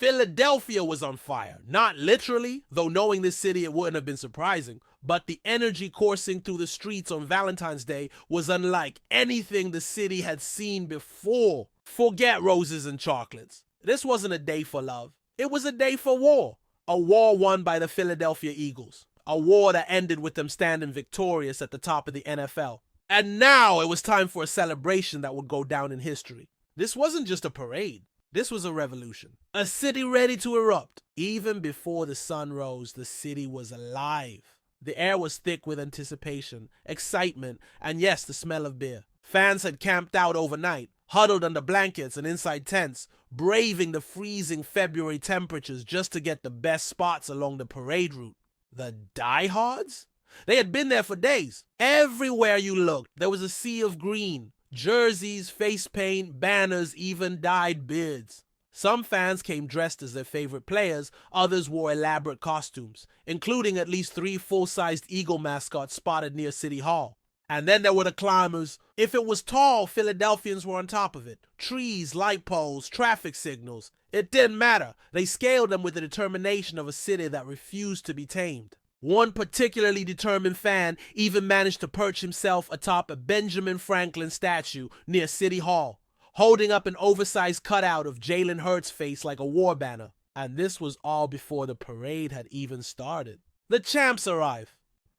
Philadelphia was on fire. Not literally, though knowing this city it wouldn't have been surprising, but the energy coursing through the streets on Valentine's Day was unlike anything the city had seen before. Forget roses and chocolates. This wasn't a day for love. It was a day for war. A war won by the Philadelphia Eagles. A war that ended with them standing victorious at the top of the NFL. And now it was time for a celebration that would go down in history. This wasn't just a parade. This was a revolution. A city ready to erupt. Even before the sun rose, the city was alive. The air was thick with anticipation, excitement, and yes, the smell of beer. Fans had camped out overnight, huddled under blankets and inside tents, braving the freezing February temperatures just to get the best spots along the parade route. The diehards? They had been there for days. Everywhere you looked, there was a sea of green. Jerseys, face paint, banners, even dyed beards. Some fans came dressed as their favorite players, others wore elaborate costumes, including at least 3 full-sized Eagle mascots spotted near City Hall. And then there were the climbers. If it was tall, Philadelphians were on top of it. Trees, light poles, traffic signals. It didn't matter. They scaled them with the determination of a city that refused to be tamed. One particularly determined fan even managed to perch himself atop a Benjamin Franklin statue near City Hall, holding up an oversized cutout of Jalen Hurts' face like a war banner. And this was all before the parade had even started. The champs arrived.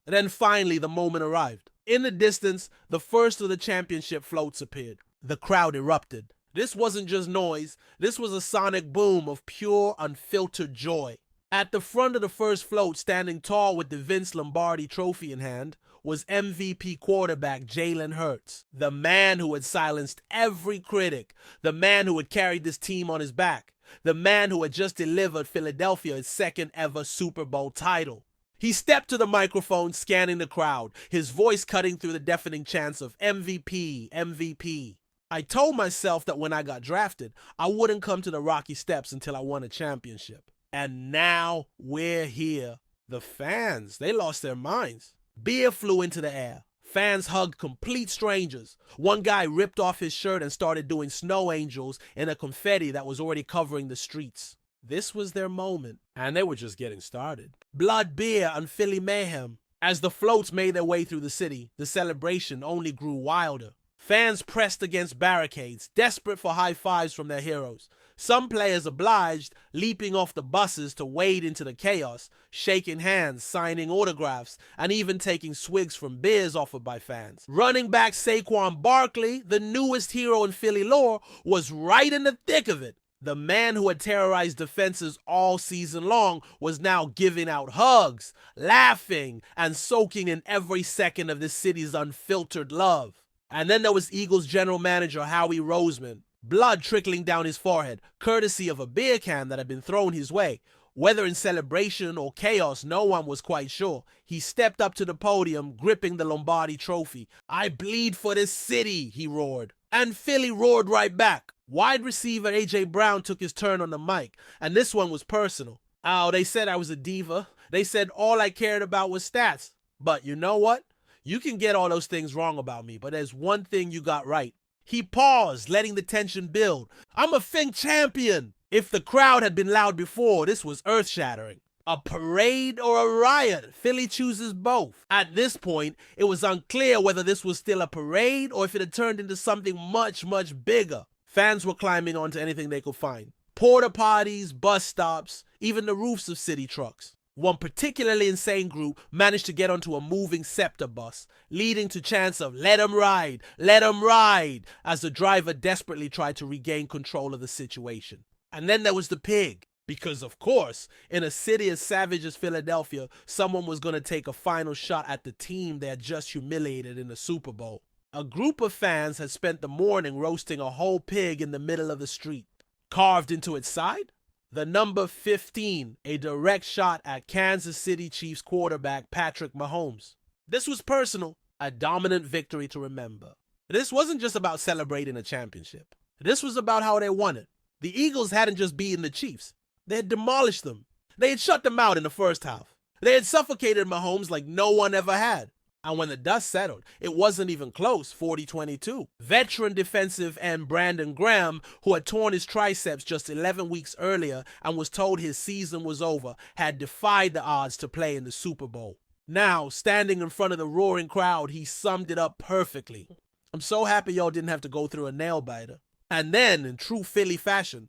Then finally the moment arrived. In the distance, the first of the championship floats appeared. The crowd erupted. This wasn't just noise. This was a sonic boom of pure, unfiltered joy. At the front of the first float, standing tall with the Vince Lombardi trophy in hand, was MVP quarterback Jalen Hurts, the man who had silenced every critic, the man who had carried this team on his back, the man who had just delivered Philadelphia its second ever Super Bowl title. He stepped to the microphone, scanning the crowd, his voice cutting through the deafening chants of MVP, MVP. I told myself that when I got drafted, I wouldn't come to the Rocky Steps until I won a championship. And now we're here. The fans, they lost their minds. Beer flew into the air. Fans hugged complete strangers. One guy ripped off his shirt and started doing snow angels in a confetti that was already covering the streets. This was their moment, and they were just getting started. Blood, beer, and Philly mayhem. As the floats made their way through the city, the celebration only grew wilder. Fans pressed against barricades, desperate for high fives from their heroes. Some players obliged, leaping off the buses to wade into the chaos, shaking hands, signing autographs, and even taking swigs from beers offered by fans. Running back Saquon Barkley, the newest hero in Philly lore, was right in the thick of it. The man who had terrorized defenses all season long was now giving out hugs, laughing, and soaking in every second of this city's unfiltered love. And then there was Eagles general manager Howie Roseman, blood trickling down his forehead, courtesy of a beer can that had been thrown his way. Whether in celebration or chaos, no one was quite sure. He stepped up to the podium, gripping the Lombardi trophy. "I bleed for this city," he roared. And Philly roared right back. Wide receiver A.J. Brown took his turn on the mic, and this one was personal. "Oh, they said I was a diva. They said all I cared about was stats. But you know what? You can get all those things wrong about me, but there's one thing you got right." He paused, letting the tension build. "I'm a Fink champion." If the crowd had been loud before, this was earth-shattering. A parade or a riot? Philly chooses both. At this point, it was unclear whether this was still a parade or if it had turned into something much, much bigger. Fans were climbing onto anything they could find. Porta potties, bus stops, even the roofs of city trucks. One particularly insane group managed to get onto a moving scepter bus, leading to chants of "Let 'em ride, let 'em ride," as the driver desperately tried to regain control of the situation. And then there was the pig. Because, of course, in a city as savage as Philadelphia, someone was going to take a final shot at the team they had just humiliated in the Super Bowl. A group of fans had spent the morning roasting a whole pig in the middle of the street. Carved into its side? The number 15, a direct shot at Kansas City Chiefs quarterback Patrick Mahomes. This was personal, a dominant victory to remember. This wasn't just about celebrating a championship. This was about how they won it. The Eagles hadn't just beaten the Chiefs. They had demolished them. They had shut them out in the first half. They had suffocated Mahomes like no one ever had. And when the dust settled, it wasn't even close, 40-22. Veteran defensive end Brandon Graham, who had torn his triceps just 11 weeks earlier and was told his season was over, had defied the odds to play in the Super Bowl. Now, standing in front of the roaring crowd, he summed it up perfectly. I'm so happy y'all didn't have to go through a nail biter. And then, in true Philly fashion,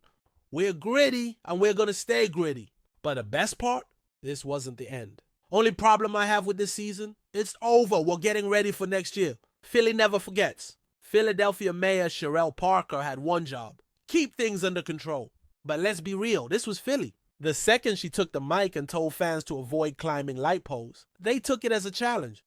we're gritty and we're going to stay gritty. But the best part? This wasn't the end. Only problem I have with this season? It's over. We're getting ready for next year. Philly never forgets. Philadelphia Mayor Sherelle Parker had one job: keep things under control. But let's be real, this was Philly. The second she took the mic and told fans to avoid climbing light poles, they took it as a challenge.